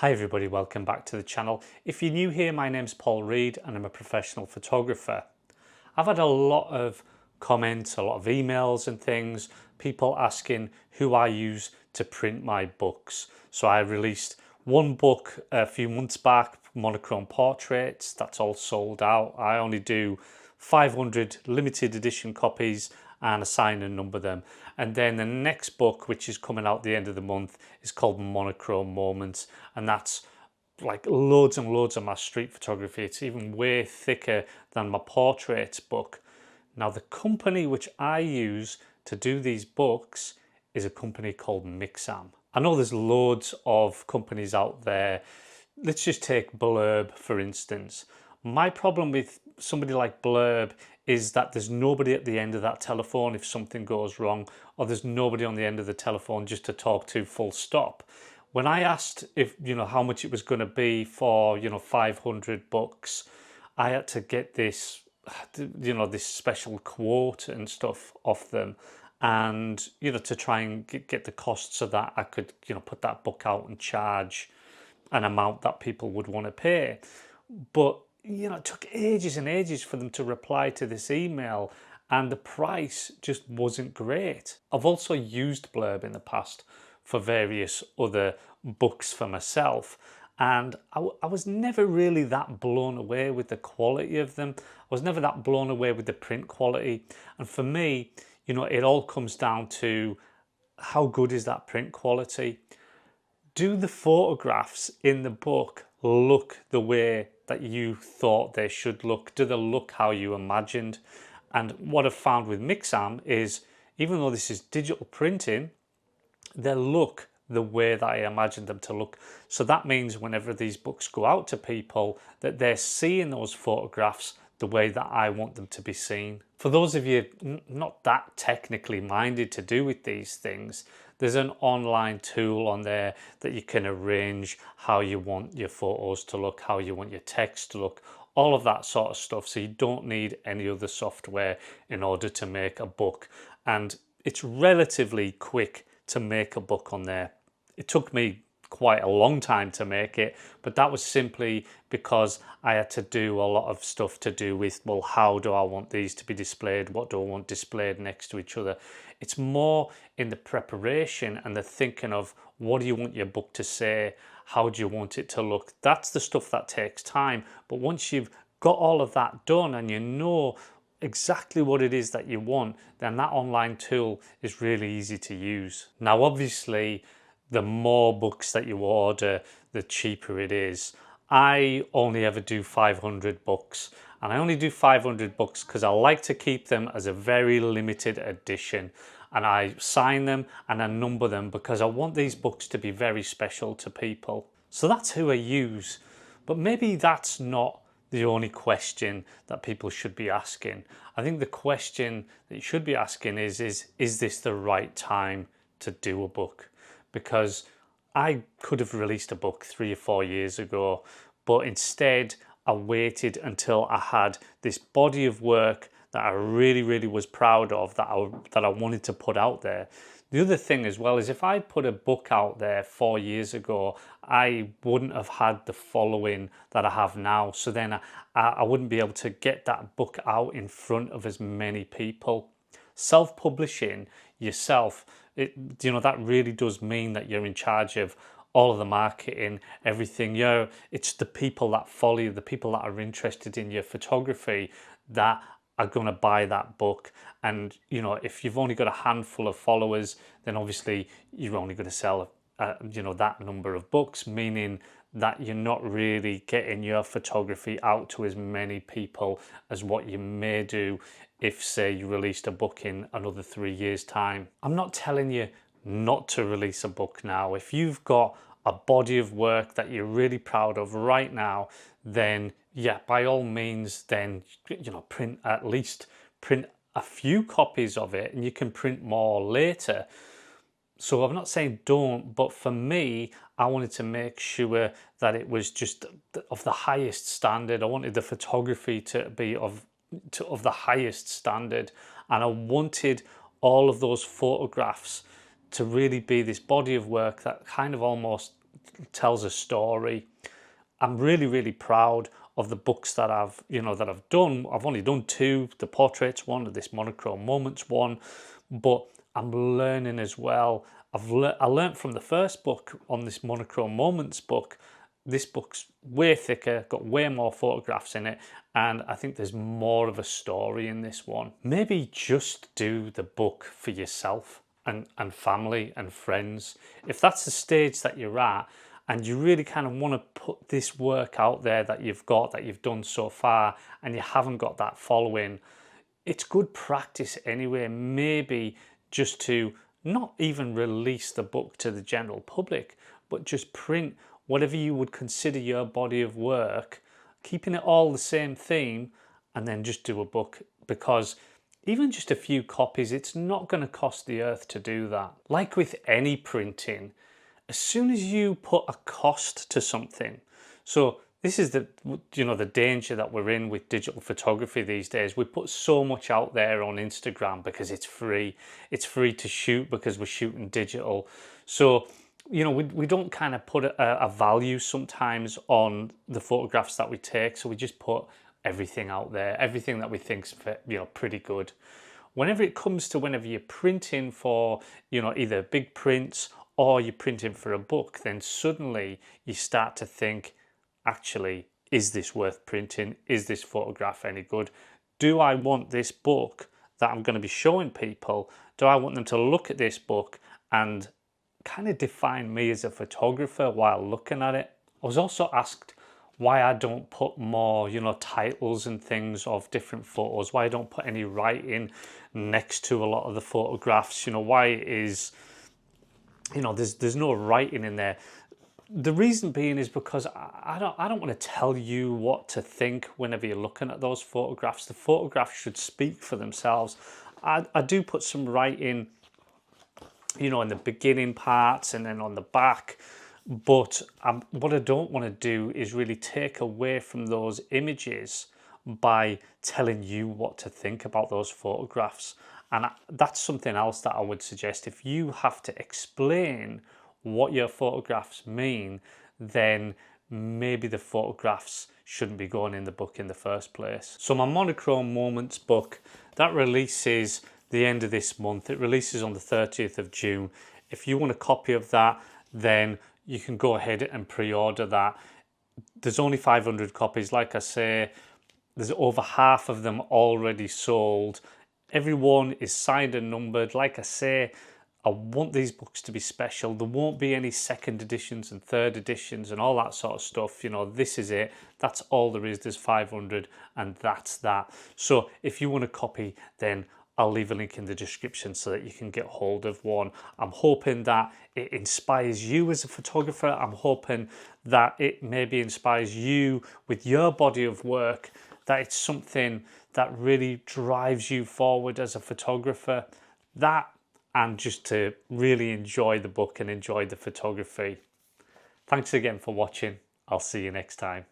Hi everybody, welcome back to the channel. If you're new here, my name's Paul Reed and I'm a professional photographer. I've had a lot of comments, a lot of emails and things, people asking who I use to print my books. So I released one book a few months back, Monochrome Portraits, that's all sold out. I only do 500 limited edition copies and assign and number them. And then the next book, which is coming out the end of the month, is called Monochrome Moments, and that's like loads and loads of my street photography. It's even way thicker than my portraits book. Now the company which I use to do these books is a company called Mixam. I know there's loads of companies out there. Let's just take Blurb for instance. My problem with somebody like Blurb is that there's nobody at the end of that telephone if something goes wrong, or there's nobody on the end of the telephone just to talk to, full stop. When I asked if, how much it was going to be for, 500 bucks, I had to get this, this special quote and stuff off them. And, to try and get the costs of that, I could, put that book out and charge an amount that people would want to pay. But, it took ages and ages for them to reply to this email, and the price just wasn't great. I've also used Blurb in the past for various other books for myself, and I was never really that blown away with the quality of them. I was never that blown away with the print quality. And for me, it all comes down to how good is that print quality? Do the photographs in the book look the way that you thought they should look? Do they look how you imagined? And what I've found with Mixam is, even though this is digital printing, they look the way that I imagined them to look. So that means whenever these books go out to people, that they're seeing those photographs the way that I want them to be seen. For those of you not that technically minded to do with these things, there's an online tool on there that you can arrange how you want your photos to look, how you want your text to look, all of that sort of stuff. So you don't need any other software in order to make a book. And it's relatively quick to make a book on there. It took me quite a long time to make it, but that was simply because I had to do a lot of stuff to do with, well, how do I want these to be displayed? What do I want displayed next to each other? It's more in the preparation and the thinking of, what do you want your book to say? How do you want it to look? That's the stuff that takes time. But once you've got all of that done and you know exactly what it is that you want, then that online tool is really easy to use. Now, obviously, the more books that you order, the cheaper it is. I only ever do 500 books, and I only do 500 books because I like to keep them as a very limited edition, and I sign them and I number them because I want these books to be very special to people. So that's who I use. But maybe that's not the only question that people should be asking. I think the question that you should be asking is this the right time to do a book? Because I could have released a book 3 or 4 years ago, but instead I waited until I had this body of work that I really, really was proud of, that I wanted to put out there. The other thing as well is, if I put a book out there 4 years ago, I wouldn't have had the following that I have now. So then I wouldn't be able to get that book out in front of as many people. Self-publishing yourself, that really does mean that you're in charge of all of the marketing, everything. It's the people that follow you, the people that are interested in your photography, that are going to buy that book. And if you've only got a handful of followers, then obviously you're only going to sell that number of books, meaning that you're not really getting your photography out to as many people as what you may do if, say, you released a book in another 3 years' time. I'm not telling you not to release a book now. If you've got a body of work that you're really proud of right now, then yeah, by all means, then print a few copies of it, and you can print more later. So I'm not saying don't, but for me, I wanted to make sure that it was just of the highest standard. I wanted the photography to be of the highest standard, and I wanted all of those photographs to really be this body of work that kind of almost tells a story. I'm really proud of the books that I've done. I've only done two, the portraits one and this Monochrome Moments one, but I'm learning as well. I learned from the first book on this Monochrome Moments book. This book's way thicker, got way more photographs in it, and I think there's more of a story in this one. Maybe just do the book for yourself and family and friends. If that's the stage that you're at, and you really kind of want to put this work out there that you've done so far, and you haven't got that following, it's good practice anyway, maybe just to not even release the book to the general public, but just print whatever you would consider your body of work, keeping it all the same theme, and then just do a book. Because even just a few copies, it's not going to cost the earth to do that. Like with any printing, as soon as you put a cost to something, so this is the danger that we're in with digital photography these days. We put so much out there on Instagram because it's free. It's free to shoot because we're shooting digital. So, we don't kind of put a value sometimes on the photographs that we take. So we just put everything out there, everything that we think's pretty good. Whenever you're printing for, either big prints or you're printing for a book, then suddenly you start to think, actually, is this worth printing? Is this photograph any good? Do I want this book that I'm going to be showing people? Do I want them to look at this book and kind of define me as a photographer while looking at it? I was also asked why I don't put more, titles and things of different photos, why I don't put any writing next to a lot of the photographs, why it is, there's no writing in there. The reason being is because I don't want to tell you what to think whenever you're looking at those photographs. The photographs should speak for themselves. I do put some writing, in the beginning parts and then on the back, but what I don't want to do is really take away from those images by telling you what to think about those photographs. And that's something else that I would suggest. If you have to explain what your photographs mean, then maybe the photographs shouldn't be going in the book in the first place. So my Monochrome Moments book, that releases the end of this month. It releases on the 30th of June. If you want a copy of that, then you can go ahead and pre-order that. There's only 500 copies. Like I say, there's over half of them already sold. Everyone is signed and numbered. Like I say, I want these books to be special. There won't be any second editions and third editions and all that sort of stuff. This is it. That's all there is. There's 500 and that's that. So if you want a copy, then I'll leave a link in the description so that you can get hold of one. I'm hoping that it inspires you as a photographer. I'm hoping that it maybe inspires you with your body of work, that it's something that really drives you forward as a photographer. That, and just to really enjoy the book and enjoy the photography. Thanks again for watching. I'll see you next time.